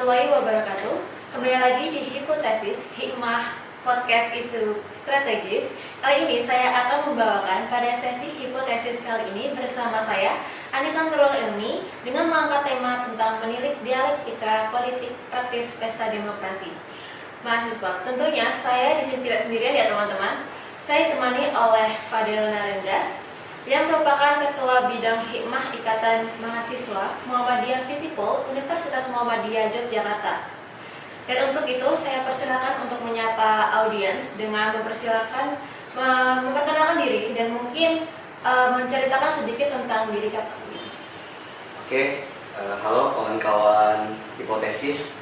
warahmatullahi wabarakatuh. Kembali lagi di Hipotesis Hikmah Podcast Isu Strategis. Kali ini saya akan membawakan pada sesi hipotesis kali ini bersama saya Anissa Nurul Ilmi dengan mengangkat tema tentang menilik dialektika politik praktis pesta demokrasi. Mahasiswa, tentunya saya di sini tidak sendirian ya teman-teman. Saya ditemani oleh Fadil Narendra yang merupakan Ketua Bidang Hikmah Ikatan Mahasiswa Muhammadiyah Visipol Universitas Muhammadiyah Yogyakarta. Dan untuk itu saya persilakan untuk menyapa audiens dengan memperkenalkan diri dan mungkin menceritakan sedikit tentang diri kami. Oke, halo kawan-kawan Hipotesis.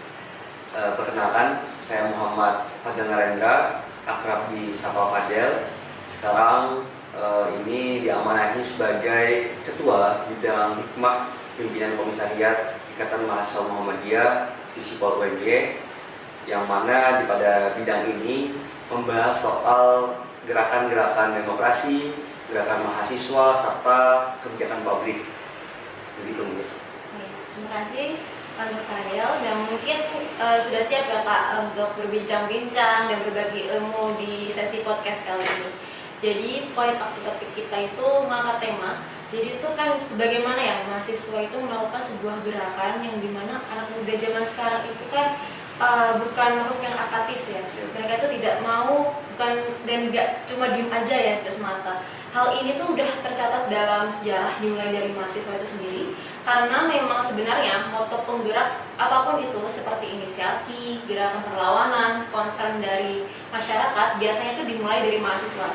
Perkenalkan, saya Muhammad Fadil Narendra, akrab disapa Fadel. Sekarang ini diamanahi sebagai Ketua Bidang Hikmah Pimpinan Komisariat Ikatan Mahasiswa Muhammadiyah Visipol UMY, yang mana pada bidang ini membahas soal gerakan-gerakan demokrasi, gerakan mahasiswa, serta kebijakan publik. Begitu mungkin. Terima kasih Pak Fadil, dan mungkin sudah siap ya Pak untuk berbincang-bincang dan berbagi ilmu di sesi podcast kali ini. Jadi point of the topic kita itu mengangkat tema. Jadi itu kan sebagaimana ya mahasiswa itu melakukan sebuah gerakan yang dimana anak muda zaman sekarang itu kan bukan makhluk yang apatis ya. Mereka itu tidak mau, dan nggak cuma diem aja ya semata. Hal ini tuh udah tercatat dalam sejarah dimulai dari mahasiswa itu sendiri, karena memang sebenarnya moto penggerak apapun itu seperti inisiasi, gerakan perlawanan, concern dari masyarakat biasanya itu dimulai dari mahasiswa.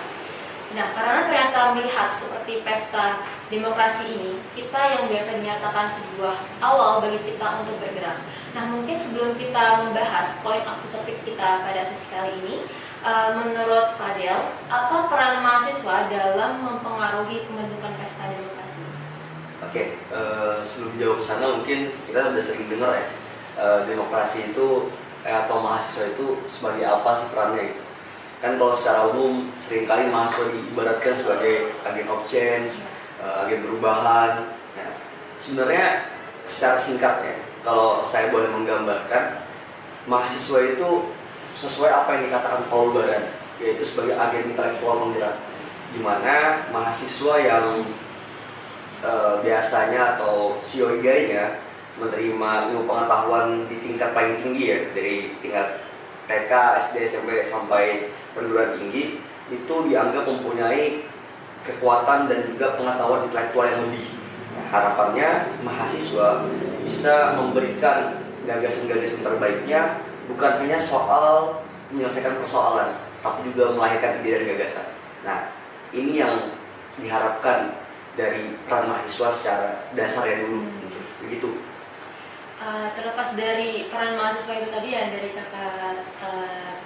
Nah, karena ternyata melihat seperti pesta demokrasi ini, kita yang biasa dinyatakan sebuah awal bagi kita untuk bergerak. Nah, mungkin sebelum kita membahas point of the topic kita pada sesi kali ini, menurut Fadel, apa peran mahasiswa dalam mempengaruhi pembentukan pesta demokrasi? Oke, sebelum jauh ke sana mungkin kita sudah sering dengar ya, demokrasi itu atau mahasiswa itu sebagai apa sih perannya gitu. Kan kalau secara umum seringkali mahasiswa diibaratkan sebagai agen of change, agen perubahan. Nah, sebenarnya secara singkat ya, kalau saya boleh menggambarkan, mahasiswa itu sesuai apa yang dikatakan Paul Baran, yaitu sebagai agen intelektual penggerak, di mana mahasiswa yang biasanya atau sioigainya menerima ilmu pengetahuan di tingkat paling tinggi ya, dari tingkat TK, SD, SMP sampai perguruan tinggi, itu dianggap mempunyai kekuatan dan juga pengetahuan intelektual yang lebih. Nah, harapannya mahasiswa bisa memberikan gagasan-gagasan terbaiknya, bukan hanya soal menyelesaikan persoalan, tapi juga melahirkan ide dan gagasan. Nah, ini yang diharapkan dari peran mahasiswa secara dasarnya dulu, begitu. Terlepas dari peran mahasiswa itu tadi ya, dari kakak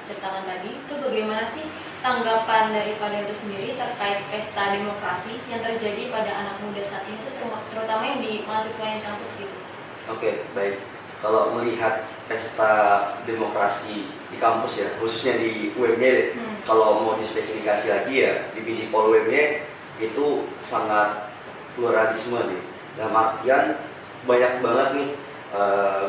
ceritakan tadi, itu bagaimana sih tanggapan dari Fadil itu sendiri terkait pesta demokrasi yang terjadi pada anak muda saat ini, terutama yang di mahasiswa yang kampus gitu? Oke, baik. Kalau melihat pesta demokrasi di kampus ya, khususnya di UMY, kalau mau dispesifikasi lagi ya, di Visipol UMY itu sangat pluralisme sih. Dalam artian banyak banget nih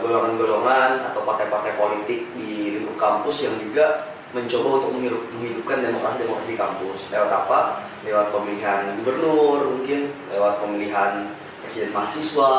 golongan-golongan atau partai-partai politik di lingkup kampus yang juga mencoba untuk menghidupkan demokrasi di kampus. Lewat apa? Lewat pemilihan gubernur, mungkin lewat pemilihan presiden mahasiswa,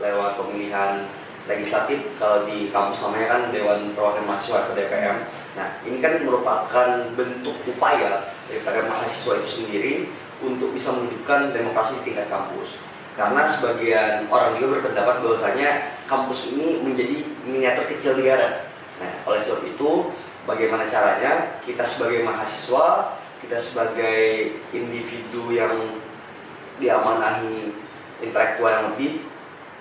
lewat pemilihan legislatif, kalau di kampus namanya kan Dewan Perwakilan Mahasiswa atau DPM. Nah, ini kan merupakan bentuk upaya daripada mahasiswa itu sendiri untuk bisa menghidupkan demokrasi di tingkat kampus. Karena sebagian orang juga berpendapat bahwasanya kampus ini menjadi miniatur kecil negara. Nah, oleh sebab itu, bagaimana caranya kita sebagai mahasiswa, kita sebagai individu yang diamanahi intelektual yang lebih,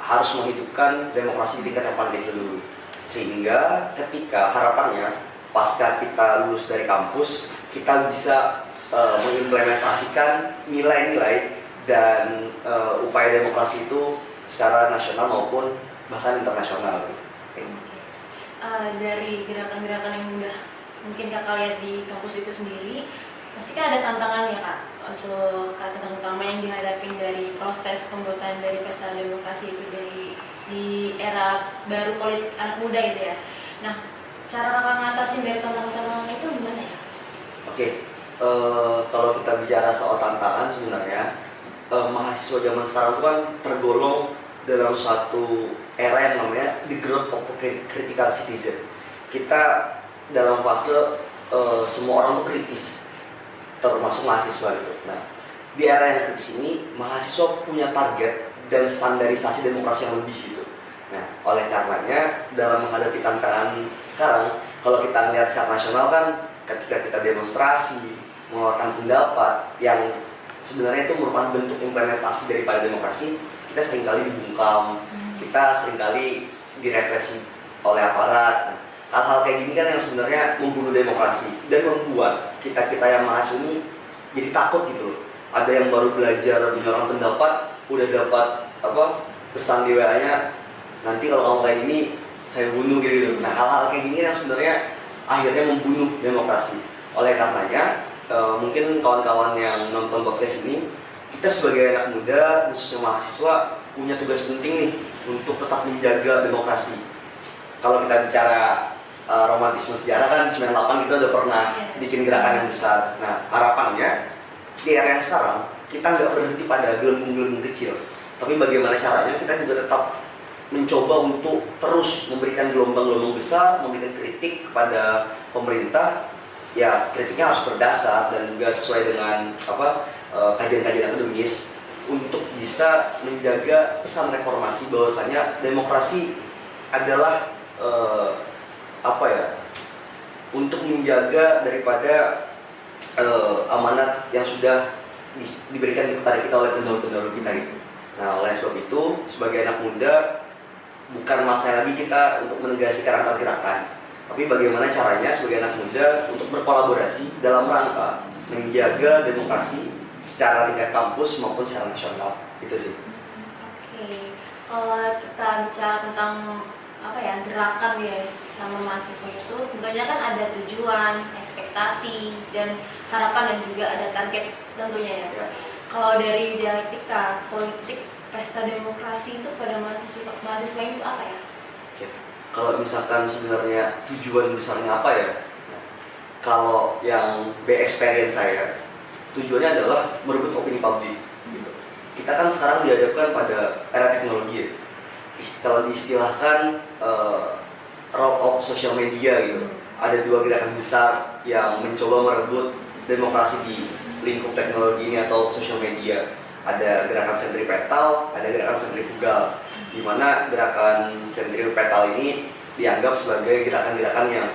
harus menghidupkan demokrasi di tingkat yang paling kecil dulu. Sehingga ketika harapannya pasca kita lulus dari kampus, kita bisa mengimplementasikan nilai-nilai dan upaya demokrasi itu secara nasional maupun bahkan internasional. Dari gerakan-gerakan yang udah mungkin kakak lihat di kampus itu sendiri, pasti kan ada tantangan ya kak, untuk tantangan utama yang dihadapi dari proses pembuatan dari pesta demokrasi itu dari di era baru politik anak muda gitu ya. Nah, cara kakak ngatasin dari tantangan-tantangan itu gimana ya? Oke, kalau kita bicara soal tantangan sebenarnya mahasiswa zaman sekarang itu kan tergolong dalam suatu era yang namanya the growth of critical citizen. Kita dalam fase semua orang tuh kritis, termasuk mahasiswa gitu. Nah, di era yang kritis ini mahasiswa punya target dan standarisasi demokrasi yang lebih gitu. Nah, oleh karenanya dalam menghadapi tantangan sekarang, kalau kita lihat secara nasional kan ketika kita demonstrasi, mengeluarkan pendapat yang sebenarnya itu merupakan bentuk implementasi daripada demokrasi, kita seringkali dibungkam, kita seringkali direpresi oleh aparat. Nah, hal-hal kayak gini kan yang sebenarnya membunuh demokrasi dan membuat kita-kita yang mahasiswa ini jadi takut gitu loh. Ada yang baru belajar menyuarakan pendapat, udah dapat pesan di WA-nya, nanti kalau kamu kayak gini saya bunuh gitu. Nah, hal-hal kayak gini yang sebenarnya akhirnya membunuh demokrasi. Oleh karenanya mungkin kawan-kawan yang nonton podcast ini, kita sebagai anak muda khususnya mahasiswa punya tugas penting nih untuk tetap menjaga demokrasi. Kalau kita bicara romantisme sejarah kan 98 kita udah pernah bikin gerakan yang besar. Nah, harapannya di era yang sekarang kita nggak berhenti pada gelembung-gelembung kecil, tapi bagaimana caranya kita juga tetap mencoba untuk terus memberikan gelombang-gelombang besar, memberikan kritik kepada pemerintah. Ya, kritiknya harus berdasar dan juga sesuai dengan kajian-kajian akademis untuk bisa menjaga pesan reformasi bahwasanya demokrasi adalah untuk menjaga daripada amanat yang sudah diberikan kepada kita oleh pendahulu-pendahulu kita gitu. Nah, oleh sebab itu sebagai anak muda bukan masalah lagi kita untuk menegasikan antar gerakan, tapi bagaimana caranya sebagai anak muda untuk berkolaborasi dalam rangka menjaga demokrasi secara tingkat kampus maupun secara nasional. Itu sih. Oke, kalau kita bicara tentang gerakan ya sama mahasiswa itu, tentunya kan ada tujuan, ekspektasi, dan harapan, dan juga ada target tentunya ya. Kalau dari dialektika politik pesta demokrasi itu pada mahasiswa itu apa ya? Oke. Kalau misalkan sebenarnya tujuan besarnya apa ya? Kalau yang experience saya, tujuannya adalah merebut opini publik. Gitu. Kita kan sekarang dihadapkan pada era teknologi ya. Kalau diistilahkan role of social media gitu. Ada dua gerakan besar yang mencoba merebut demokrasi di lingkup teknologi ini atau social media. Ada gerakan sentripetal, ada gerakan sentrifugal. Di mana gerakan sentripetal ini dianggap sebagai gerakan-gerakan yang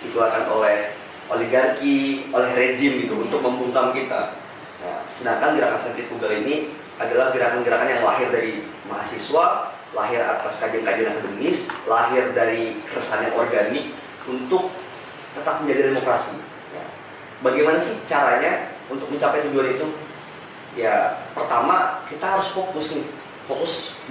dikeluarkan oleh oligarki, oleh rezim gitu untuk membungkam kita. Nah, sedangkan gerakan sentrifugal ini adalah gerakan-gerakan yang lahir dari mahasiswa, lahir atas kajian-kajian akademis, lahir dari keresahan yang organik untuk tetap menjaga demokrasi. Ya. Bagaimana sih caranya untuk mencapai tujuan itu? Ya, pertama kita harus fokus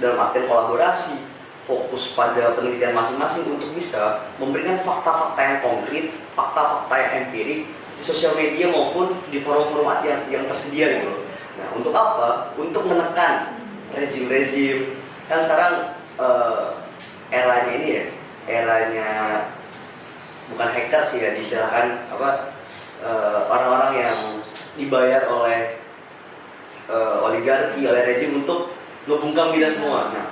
dalam artian kolaborasi, fokus pada penelitian masing-masing untuk bisa memberikan fakta-fakta yang konkret, fakta-fakta yang empirik di sosial media maupun di forum-forum yang tersedia gitu loh. Nah, untuk apa? Untuk menekan rezim-rezim. Kan sekarang eranya ini ya, eranya bukan hacker sih ya, diistilahkan orang-orang yang dibayar oleh oligarki, oleh rezim untuk ngebungkam kita semua. Nah,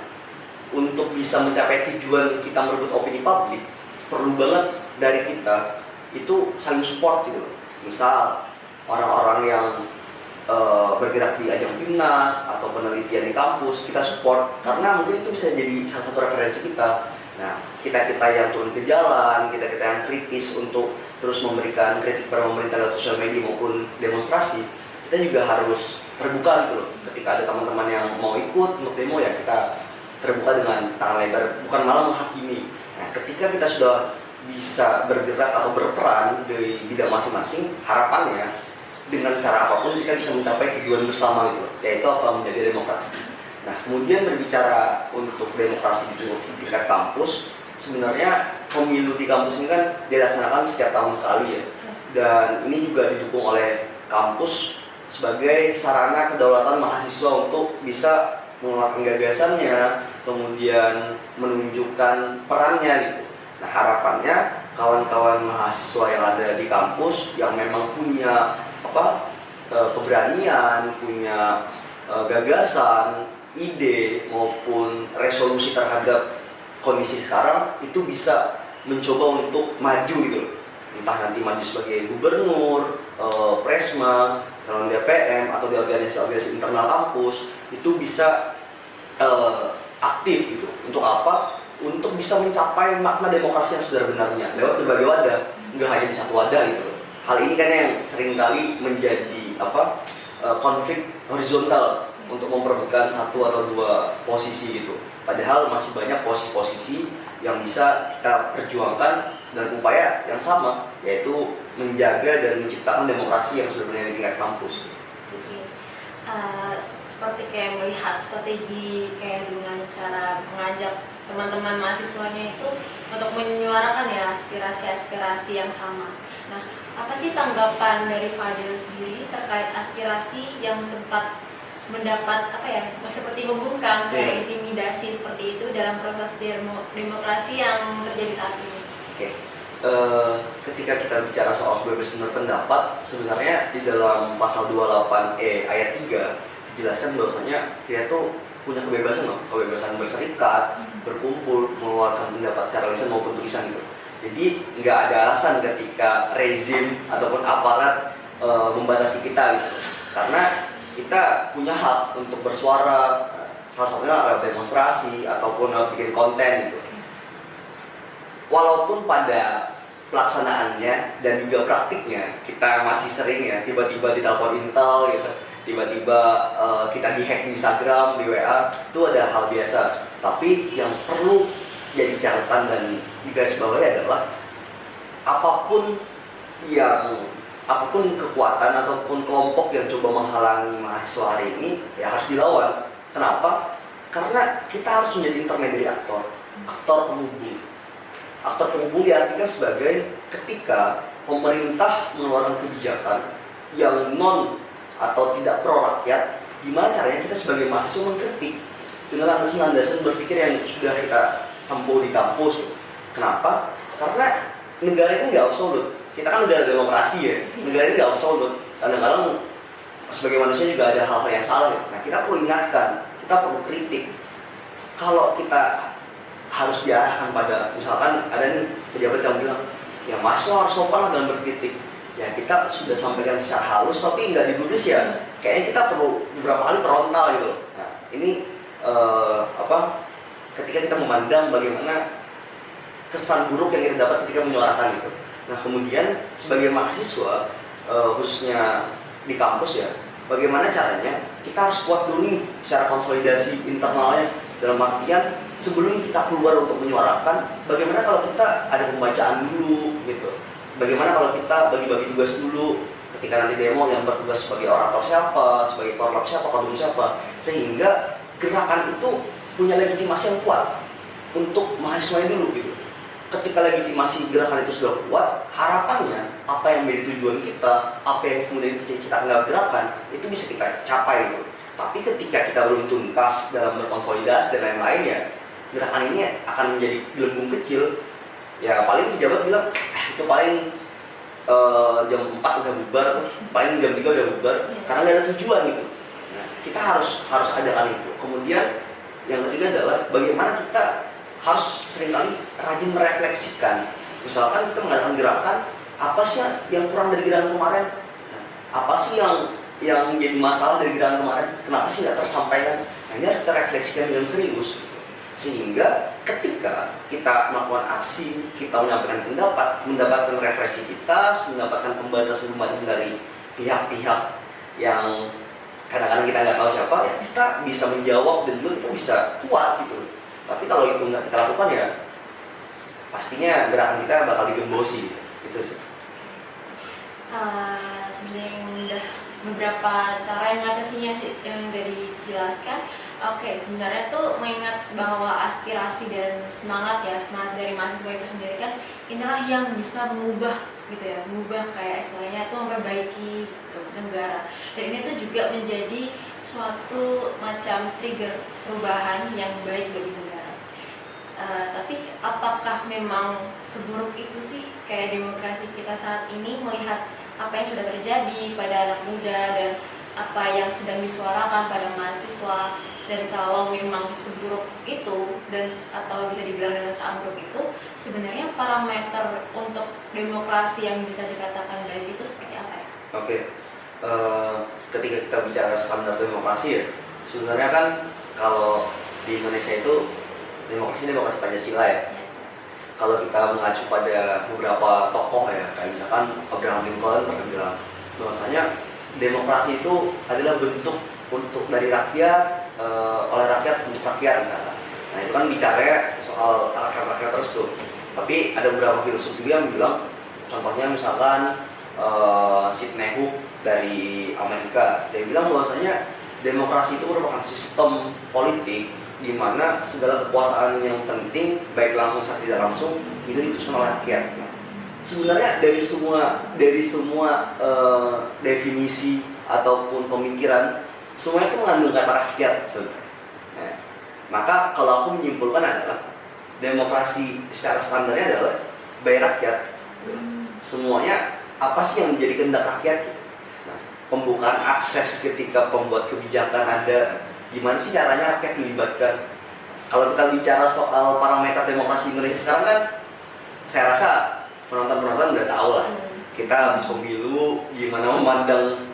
untuk bisa mencapai tujuan kita merebut opini publik, perlu banget dari kita itu saling support gitu. Misal orang-orang yang bergerak di ajang timnas atau penelitian di kampus, kita support karena mungkin itu bisa jadi salah satu referensi kita. Nah, kita yang turun ke jalan, kita yang kritis untuk terus memberikan kritik pada pemerintah lewat sosial media maupun demonstrasi, kita juga harus terbuka gitu loh. Ketika ada teman-teman yang mau ikut untuk demo, ya kita terbuka dengan tangan lebar, bukan malah menghakimi. Nah, ketika kita sudah bisa bergerak atau berperan di bidang masing-masing, harapannya dengan cara apapun kita bisa mencapai tujuan bersama gitu loh, yaitu menjadi demokrasi. Nah, kemudian berbicara untuk demokrasi di tingkat kampus, sebenarnya pemilu di kampus ini kan dilaksanakan setiap tahun sekali ya, dan ini juga didukung oleh kampus sebagai sarana kedaulatan mahasiswa untuk bisa mengeluarkan gagasannya, kemudian menunjukkan perannya gitu. Nah harapannya kawan-kawan mahasiswa yang ada di kampus yang memang punya keberanian, punya gagasan, ide maupun resolusi terhadap kondisi sekarang itu bisa mencoba untuk maju gitu loh. Entah nanti maju sebagai gubernur, presma, calon DPM atau di organisasi internal kampus itu bisa aktif gitu. Untuk apa? Untuk bisa mencapai makna demokrasi yang sebenarnya lewat berbagai wadah, nggak hanya di satu wadah gitu loh. Hal ini kan yang seringkali menjadi konflik horizontal untuk memperebutkan satu atau dua posisi gitu. Padahal masih banyak posisi-posisi yang bisa kita perjuangkan dan upaya yang sama, yaitu menjaga dan menciptakan demokrasi yang sebenarnya di tingkat kampus. Oke. Seperti kayak melihat strategi kayak dengan cara mengajak teman-teman mahasiswanya itu untuk menyuarakan ya aspirasi-aspirasi yang sama. Nah, apa sih tanggapan dari Fadil sendiri terkait aspirasi yang sempat mendapat seperti membungkam kayak intimidasi seperti itu dalam proses demokrasi yang terjadi saat ini? Oke. Ketika kita bicara soal kebebasan berpendapat, sebenarnya di dalam pasal 28E ayat 3 dijelaskan bahwasanya kita tuh punya kebebasan kebebasan berserikat, berkumpul, mengeluarkan pendapat secara lisan maupun tulisan gitu. Jadi nggak ada alasan ketika rezim ataupun aparat membatasi kita gitu. Karena kita punya hak untuk bersuara, salah satunya lewat demonstrasi ataupun lewat bikin konten gitu. Walaupun pada pelaksanaannya dan juga praktiknya kita masih sering ya tiba-tiba ditelepon Intel gitu, tiba-tiba kita dihack di Instagram, di WA, itu ada hal biasa. Tapi yang perlu jadi catatan dan digarisbawahi adalah apapun kekuatan ataupun kelompok yang coba menghalangi mahasiswa hari ini ya harus dilawan. Kenapa? Karena kita harus menjadi intermediary aktor penghubung. Aktor penghubung diartikan sebagai ketika pemerintah mengeluarkan kebijakan yang non atau tidak pro rakyat, gimana caranya kita sebagai mahasiswa mengkritik dengan landasan-landasan berpikir yang sudah kita tempuh di kampus. Kenapa? Karena negara ini nggak absolut. Kita kan udah ada demokrasi ya, negara ini nggak absolut. Kadang-kadang sebagai manusia juga ada hal-hal yang salah. Nah kita perlu ingatkan, kita perlu kritik. Kalau kita harus diarahkan pada, misalkan ada nih pejabat yang bilang, ya mahasiswa harus sopan dalam berkritik. Ya kita sudah sampaikan secara halus, tapi nggak digubris ya. Kayaknya kita perlu beberapa kali frontal gitu. Nah ini ketika kita memandang bagaimana kesan buruk yang kita dapat ketika menyuarakan itu. Nah kemudian sebagai mahasiswa khususnya di kampus ya, bagaimana caranya kita harus kuat dulu nih secara konsolidasi internalnya, dalam artian sebelum kita keluar untuk menyuarakan, bagaimana kalau kita ada pembacaan dulu gitu, bagaimana kalau kita bagi-bagi tugas dulu ketika nanti demo yang bertugas sebagai orator siapa, sebagai korlap siapa, kodum siapa, sehingga gerakan itu punya legitimasi yang kuat untuk mahasiswa dulu gitu. Ketika legitimasi gerakan itu sudah kuat, harapannya apa yang menjadi tujuan kita, apa yang kemudian kita anggap gerakan, itu bisa kita capai gitu. Tapi ketika kita belum tuntas dalam berkonsolidasi dan lain-lain ya, gerakan ini akan menjadi gelembung kecil. Ya paling pejabat bilang, itu paling jam 4 udah bubar, paling jam 3 udah bubar, karena nggak ada tujuan gitu. Nah, kita harus adakan itu. Kemudian yang ketiga adalah bagaimana kita harus seringkali rajin merefleksikan. Misalkan kita mengadakan gerakan, apa sih yang kurang dari gerakan kemarin? Apa sih yang menjadi masalah dari gerakan kemarin? Kenapa sih nggak tersampaikan? Nah, ini harus kita refleksikan dengan serius. Sehingga ketika kita melakukan aksi, kita menyampaikan pendapat, mendapatkan refleksivitas, mendapatkan pembatasan-pembatasan dari pihak-pihak yang kadang-kadang kita nggak tahu siapa, ya kita bisa menjawab dan juga kita bisa kuat gitu. Tapi kalau itu nggak kita lakukan ya pastinya gerakan kita bakal digembosi gitu sih. Sebenarnya udah beberapa cara yang mengatasinya yang dari dijelaskan. Oke, sebenarnya tuh mengingat bahwa aspirasi dan semangat dari mahasiswa itu sendiri kan inilah yang bisa mengubah gitu ya, mengubah kayak istilahnya tuh memperbaiki gitu, negara. Dan ini tuh juga menjadi suatu macam trigger perubahan yang baik bagi negara. Tapi apakah memang seburuk itu sih kayak demokrasi kita saat ini, melihat apa yang sudah terjadi pada anak muda dan apa yang sedang disuarakan pada mahasiswa, dan kalau memang seburuk itu dan atau bisa dibilang dengan seambruk itu, sebenarnya parameter untuk demokrasi yang bisa dikatakan baik itu seperti apa ya? Oke, ketika kita bicara standar demokrasi ya, sebenarnya kan kalau di Indonesia itu demokrasi Pancasila ya. Kalau kita mengacu pada beberapa tokoh ya, kayak misalkan Abraham Lincoln pernah bilang bahwasanya demokrasi itu adalah bentuk untuk dari rakyat, oleh rakyat untuk rakyat misalnya. Nah itu kan bicara soal rakyat terus tuh. Tapi ada beberapa filsuf juga yang bilang, contohnya misalkan Sidney Hook dari Amerika, dia bilang bahwasanya demokrasi itu merupakan sistem politik di mana segala kekuasaan yang penting, baik langsung atau tidak langsung, itu diputuskan oleh rakyat. Nah, sebenarnya dari semua definisi ataupun pemikiran, semuanya itu mengandung kata rakyat sebenarnya. Nah, maka kalau aku menyimpulkan adalah demokrasi secara standarnya adalah by rakyat. Semuanya apa sih yang menjadi kehendak rakyat? Nah, pembukaan akses ketika pembuat kebijakan ada, gimana sih caranya rakyat dilibatkan? Kalau kita bicara soal parameter demokrasi Indonesia sekarang kan, saya rasa penonton udah tahu lah. Kita habis pemilu, gimana memandang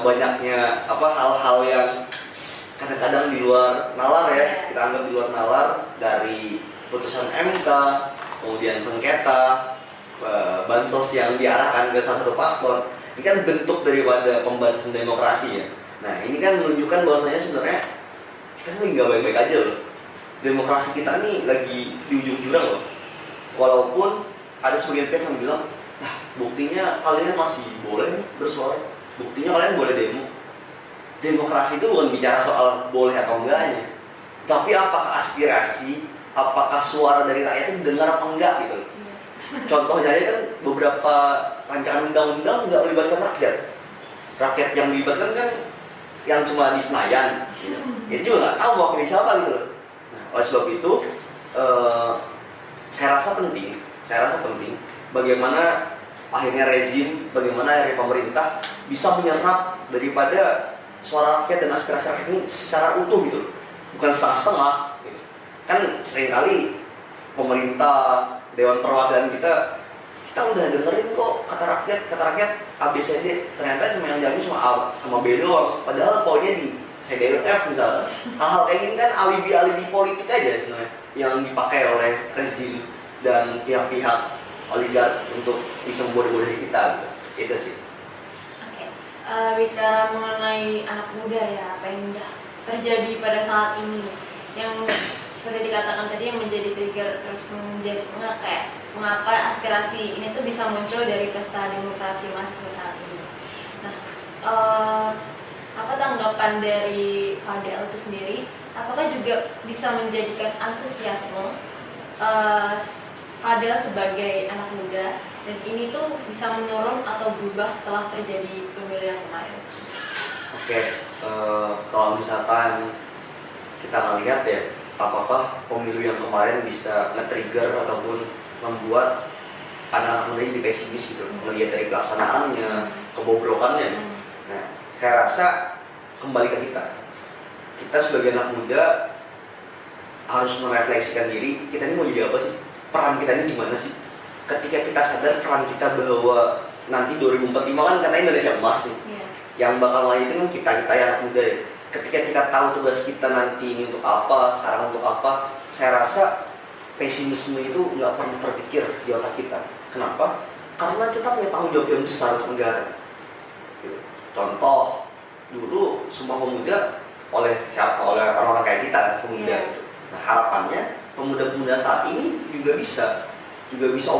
banyaknya hal-hal yang kadang-kadang di luar nalar ya, kita anggap di luar nalar, dari putusan MK, kemudian sengketa, bansos yang diarahkan ke salah satu paslon. Ini kan bentuk daripada pembatasan demokrasi ya. Nah ini kan menunjukkan bahwasanya sebenarnya kita lagi nggak baik-baik aja loh. Demokrasi kita nih lagi di ujung jurang loh. Walaupun ada sebagian pihak yang bilang, nah buktinya kalian masih boleh bersuara, buktinya kalian boleh demo. Demokrasi itu bukan bicara soal boleh atau enggaknya, tapi apakah aspirasi, apakah suara dari rakyat itu didengar apa enggak gitu loh. Contohnya aja kan beberapa rancangan undang-undang nggak melibatkan rakyat. Rakyat yang melibatkan kan yang cuma di Senayan, itu juga nggak tahu wakilnya siapa gitu loh. Nah, oleh sebab itu saya rasa penting bagaimana akhirnya rezim, bagaimana akhirnya pemerintah bisa menyerap daripada suara rakyat dan aspirasi rakyat ini secara utuh gitu loh, bukan setengah-setengah gitu. Kan seringkali pemerintah, Dewan Perwakilan kita udah dengerin kok kata rakyat ABCD, ternyata cuma yang diambil cuma A sama B doang, padahal poinnya di C, D, F misalnya. Hal-hal kayak gini kan alibi politik aja sebenarnya yang dipakai oleh rezim dan pihak-pihak oligark untuk bisa membodoh-bodohi kita gitu. Itu sih. Oke. Bicara mengenai anak muda ya, apa yang udah terjadi pada saat ini yang seperti dikatakan tadi yang menjadi trigger terus menjadi mengapa aspirasi ini tuh bisa muncul dari pesta demokrasi mahasiswa saat ini. Nah, apa tanggapan dari Fadel itu sendiri? Apakah juga bisa menjadikan antusiasme Fadel sebagai anak muda dan ini tuh bisa menurun atau berubah setelah terjadi pemilu yang kemarin? Oke, kalau misalkan kita melihat ya, apakah pemilu yang kemarin bisa nge-trigger ataupun membuat anak-anak muda jadi pesimis gitu, melihat dari pelaksanaannya, kebobrokannya. Nah, saya rasa kembali ke kita sebagai anak muda harus merefleksikan diri, kita ini mau jadi apa sih? Peran kita ini gimana sih? Ketika kita sadar peran kita bahwa nanti 2045 kan katanya Indonesia emas nih, yang bakal melanjutin kan kita yang anak muda ya. Ketika kita tahu tugas kita nanti ini untuk apa, sekarang untuk apa, saya rasa pesimisme itu nggak pernah terpikir di otak kita. Kenapa? Karena kita punya tanggung jawab yang besar untuk negara. Contoh, dulu Sumpah Pemuda oleh orang-orang kayak kita, pemuda itu. Nah, harapannya pemuda-pemuda saat ini juga bisa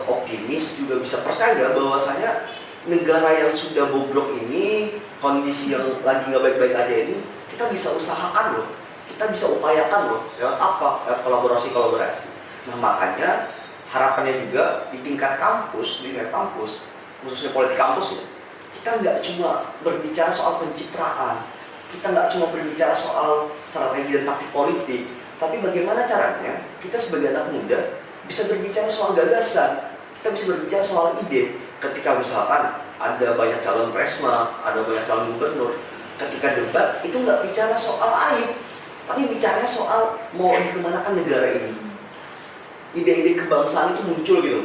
optimis, juga bisa percaya bahwasanya negara yang sudah bobrok ini, kondisi yang lagi nggak baik-baik aja ini, kita bisa usahakan loh, kita bisa upayakan loh, lewat apa? Lewat kolaborasi. Nah makanya harapannya juga di tingkat kampus, khususnya politik kampus ya, kita nggak cuma berbicara soal pencitraan, kita nggak cuma berbicara soal strategi dan taktik politik, tapi bagaimana caranya kita sebagai anak muda bisa berbicara soal gagasan, kita bisa berbicara soal ide. Ketika misalkan ada banyak calon presma, ada banyak calon gubernur, ketika debat itu nggak bicara soal aib, tapi bicaranya soal mau dikemanakan negara ini. Ide-ide kebangsaan itu muncul gitu,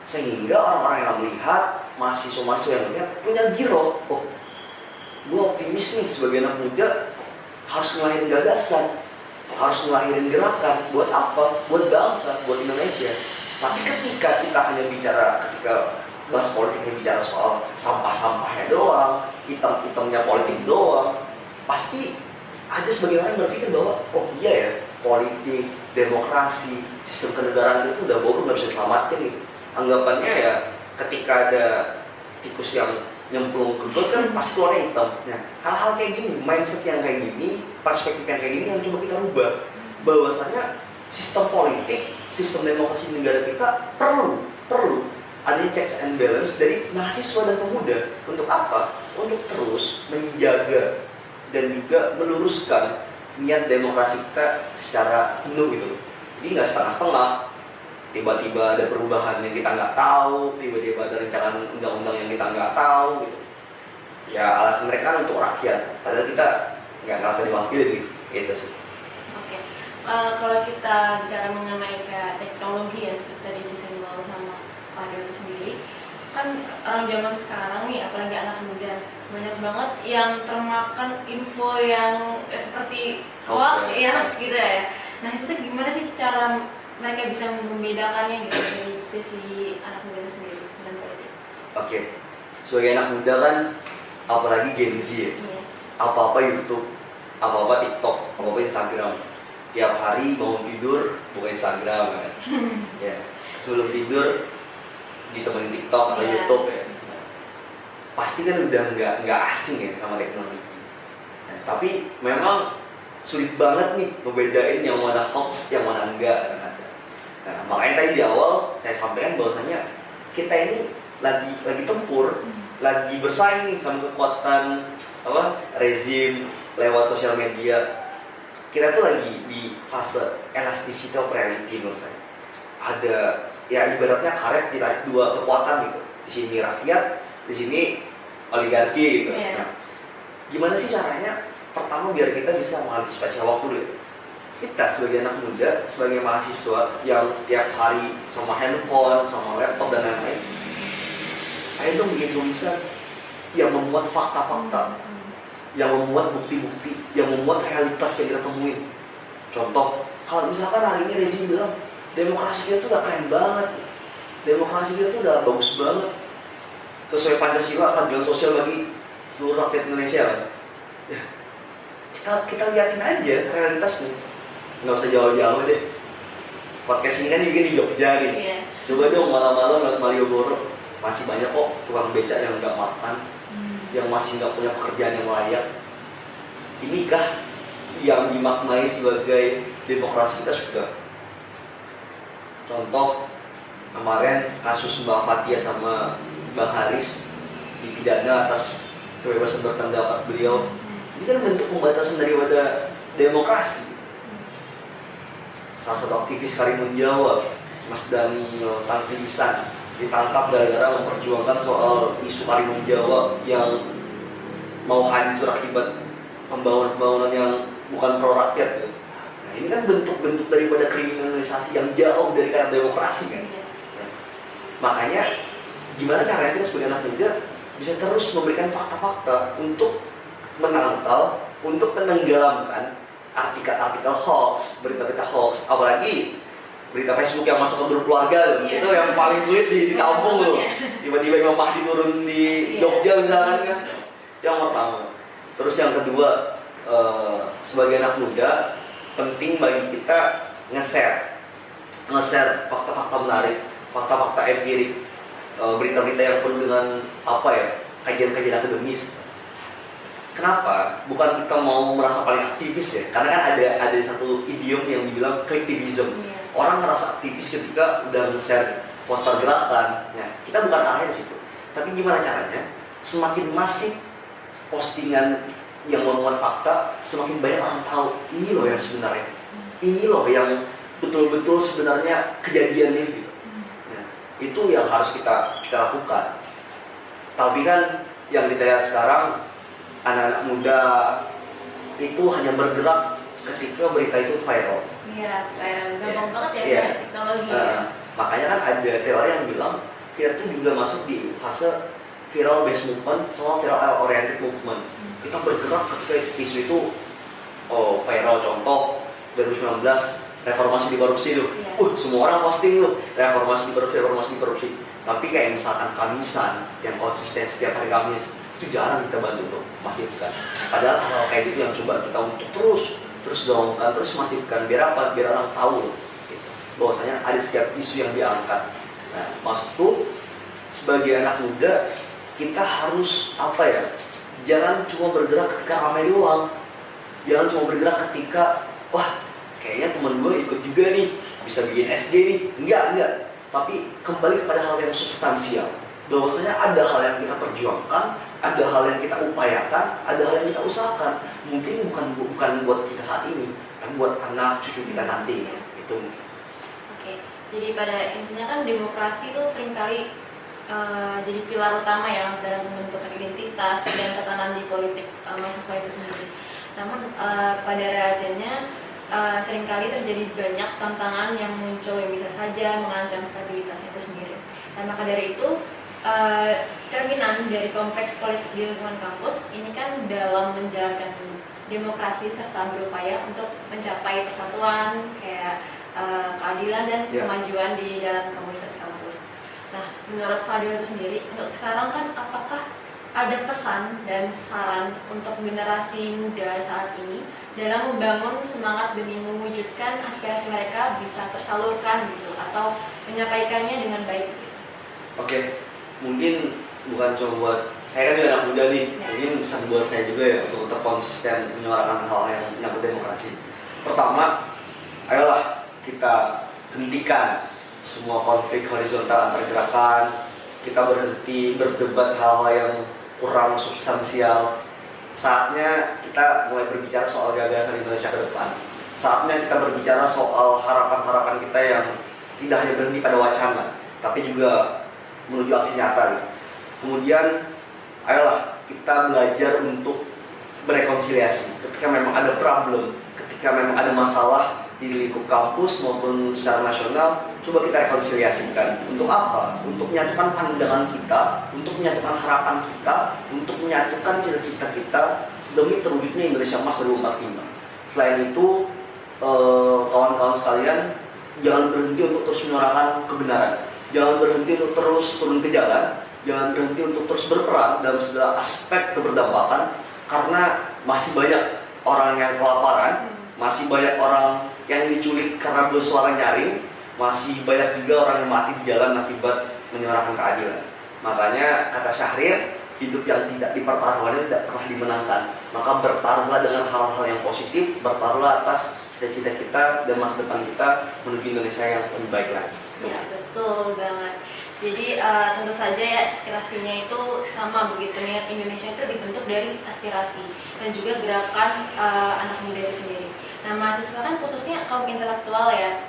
sehingga orang-orang yang melihat, mahasiswa-mahasiswa yang melihat punya giroh, oh gue optimis nih sebagai anak muda harus ngelahirin gagasan, harus ngelahirin gerakan. Buat apa? Buat bangsa, buat Indonesia. Tapi ketika kita hanya bicara, ketika bahas politik hanya bicara soal sampah-sampahnya doang, hitam-hitamnya politik doang, pasti ada sebagian orang yang berpikir bahwa oh iya ya, politik, demokrasi, sistem kenegaraan itu udah bodoh, nggak bisa diselamatkan nih. Anggapannya ya ketika ada tikus yang nyemplung ke got kan pasti keluarnya hitam. Nah, hal-hal kayak gini, mindset yang kayak gini, perspektif yang kayak gini yang coba kita rubah. Bahwasanya sistem politik, sistem demokrasi di negara kita perlu adanya checks and balance dari mahasiswa dan pemuda. Untuk apa? Untuk terus menjaga dan juga meluruskan niat demokrasi kita secara penuh gitu. Jadi nggak setengah-setengah. Tiba-tiba ada perubahan yang kita nggak tahu, tiba-tiba ada rencana undang-undang yang kita nggak tahu gitu. Ya alasan mereka untuk rakyat, padahal kita nggak ngerasa diwakili gitu. Itu sih. Oke. Kalau kita bicara mengenai kayak teknologi ya, seperti tadi disenggol sama Pak Dio itu sendiri, kan orang zaman sekarang nih, apalagi anak muda, banyak banget yang termakan info yang seperti hoax ya, gitu ya. Nah itu tuh gimana sih cara mereka bisa membedakannya gitu dari sisi anak muda itu sendiri dan politik? Oke, sebagai anak muda kan, apalagi Gen Z ya, apa-apa YouTube, apa-apa TikTok, apa-apa Instagram. Tiap hari bangun tidur buka Instagram kan. Ya, sebelum tidur ditemenin TikTok atau YouTube ya. Pasti kan udah nggak asing ya sama teknologi. Nah, tapi memang sulit banget nih membedain yang mana hoax, yang mana enggak. Nah, makanya tadi di awal saya sampaikan bahwasanya kita ini lagi tempur, lagi bersaing nih sama kekuatan rezim lewat sosial media. Kita tuh lagi di fase elasticity of reality menurut saya. Ada ya ibaratnya karet ditarik dua kekuatan gitu. Di sini rakyat, di sini oligarki gitu. Yeah. Nah, gimana sih caranya? Pertama biar kita bisa mengantisipasi waktu dulu. Kita sebagai anak muda, sebagai mahasiswa yang tiap hari sama handphone, sama laptop dan lain-lain, ayo dong bikin tulisan yang memuat fakta-fakta, yang memuat bukti-bukti, yang memuat realitas yang kita temuin. Contoh, kalau misalkan hari ini rezim bilang demokrasi kita tuh udah keren banget, demokrasi kita tuh udah bagus banget, sesuai Pancasila, keadilan sosial bagi seluruh rakyat Indonesia kan. Ya, kita liatin aja realitasnya. Nggak usah jauh-jauh deh. Podcast ini kan juga di Jogja nih. Yeah. Coba dong malam-malam lewat Malioboro, masih banyak kok tukang becak yang nggak makan, yang masih nggak punya pekerjaan yang layak. Inikah yang dimaknai sebagai demokrasi kita sudah? Contoh kemarin kasus Mbak Fathia sama Bang Haris dipidana atas kebebasan berpendapat beliau. Ini kan bentuk pembatasan daripada demokrasi. Salah satu aktivis Karimun Jawa, Mas Daniel Tangkilisan, ditangkap gara-gara memperjuangkan soal isu Karimun Jawa yang mau hancur akibat pembangunan yang bukan pro rakyat. Nah, ini kan bentuk-bentuk daripada kriminalisasi yang jauh dari kata demokrasi kan. Makanya gimana caranya kita sebagai anak muda bisa terus memberikan fakta-fakta untuk menangkal, untuk menenggelamkan artikel-artikel hoax, berita-berita hoax, apalagi berita Facebook yang masuk ke grup keluarga loh. Itu yang paling sulit ditampung loh. Tiba-tiba Imam Mahdi turun di Jogja misalkan kan. Yang pertama. Terus yang kedua, sebagai anak muda penting bagi kita nge-share fakta-fakta menarik, fakta-fakta empirik, berita-berita yang penuh dengan kajian-kajian akademis. Kenapa? Bukan kita mau merasa paling aktivis ya, karena kan ada satu idiom yang dibilang collectivism. Orang merasa aktivis ketika udah nge-share poster gerakan. Nah, kita bukan arahnya di situ. Tapi gimana caranya? Semakin masif postingan yang memuat fakta, semakin banyak orang tahu ini loh yang sebenarnya, ini loh yang betul-betul sebenarnya kejadiannya gitu. Nah, itu yang harus kita lakukan. Tapi kan yang kita lihat sekarang, anak-anak muda itu hanya bergerak ketika berita itu viral. Iya, viral. Gampang banget ya Iya. teknologi. Makanya kan ada teori yang bilang kita tuh juga masuk di fase viral based movement sama viral oriented movement. Kita bergerak ketika isu itu viral. Contoh 2019 reformasi di korupsi tuh, semua orang posting tuh reformasi di korupsi. Tapi kayak misalkan Kamisan yang konsisten setiap hari Kamis, itu jarang kita bantu tuh masifkan. Padahal hal kayak gitu yang coba kita untuk terus gaungkan, terus masifkan, biar apa? Biar orang tahu loh, gitu, bahwasanya ada setiap isu yang diangkat. Nah, maksudku sebagai anak muda kita harus apa ya? Jangan cuma bergerak ketika ramai doang. Jangan cuma bergerak ketika wah kayaknya teman gue ikut juga nih, bisa bikin SG nih. Enggak. Tapi kembali kepada hal yang substansial. Bahwasanya ada hal yang kita perjuangkan, ada hal yang kita upayakan, ada hal yang kita usahakan. Mungkin bukan buat kita saat ini, tapi buat anak cucu kita nanti. Itu. Oke. Jadi pada intinya kan demokrasi itu seringkali jadi pilar utama ya dalam membentukkan identitas dan tatanan di politik mahasiswa itu sendiri. Namun pada realitinya seringkali terjadi banyak tantangan yang muncul yang bisa saja mengancam stabilitas itu sendiri. Nah, maka dari itu cerminan dari kompleks politik di lingkungan kampus ini kan dalam menjalankan demokrasi serta berupaya untuk mencapai persatuan, kayak keadilan dan kemajuan di dalam komunitas kampus. Nah, menurut Fadil itu sendiri, untuk sekarang kan apakah ada pesan dan saran untuk generasi muda saat ini dalam membangun semangat demi mewujudkan aspirasi mereka bisa tersalurkan gitu atau menyampaikannya dengan baik? Oke, mungkin bukan cuma buat saya kan juga anak muda nih, mungkin bisa buat saya juga ya untuk tetap konsisten menyuarakan hal yang menyangkut demokrasi. Pertama, ayolah kita hentikan semua konflik horizontal antar gerakan. Kita berhenti berdebat hal-hal yang kurang substansial. Saatnya kita mulai berbicara soal gagasan Indonesia ke depan. Saatnya kita berbicara soal harapan-harapan kita yang tidak hanya berhenti pada wacana, tapi juga menuju aksi nyata. Kemudian, ayolah kita belajar untuk berekonsiliasi. Ketika memang ada problem, ketika memang ada masalah di lingkup kampus maupun secara nasional, coba kita rekonsiliasikan. Untuk apa? Untuk menyatukan pandangan kita, untuk menyatukan harapan kita, untuk menyatukan cita-cita kita demi terwujudnya Indonesia Emas 2045. Selain itu, kawan-kawan sekalian, jangan berhenti untuk terus menyuarakan kebenaran. Jangan berhenti untuk terus turun ke jalan. Jangan berhenti untuk terus berperan dalam segala aspek keberdampakan, karena masih banyak orang yang kelaparan, masih banyak orang yang diculik karena bersuara nyaring, masih banyak juga orang yang mati di jalan akibat menyuarakan keadilan. Makanya kata Syahrir, hidup yang tidak dipertaruhkan tidak pernah dimenangkan. Maka bertaruhlah dengan hal-hal yang positif, bertaruhlah atas cita-cita kita dan masa depan kita menuju Indonesia yang lebih baik lagi. Ya, betul banget. Jadi tentu saja ya aspirasinya itu sama begitu, niat Indonesia itu dibentuk dari aspirasi dan juga gerakan anak muda itu sendiri. Nah, mahasiswa kan khususnya kaum intelektual ya,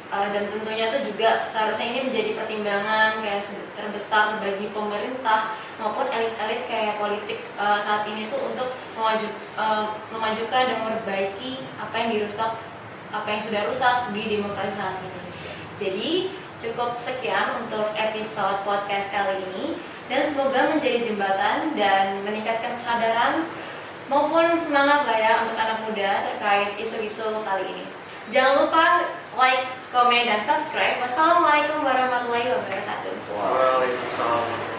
dan tentunya itu juga seharusnya ini menjadi pertimbangan kayak terbesar bagi pemerintah maupun elit-elit kayak politik saat ini tuh untuk memajukan dan memperbaiki apa yang dirusak, apa yang sudah rusak di demokrasi saat ini. Jadi cukup sekian untuk episode podcast kali ini, dan semoga menjadi jembatan dan meningkatkan kesadaran maupun semangat lah ya untuk anak muda terkait isu-isu kali ini. Jangan lupa like, komen, dan subscribe. Wassalamualaikum warahmatullahi wabarakatuh. Waalaikumsalam.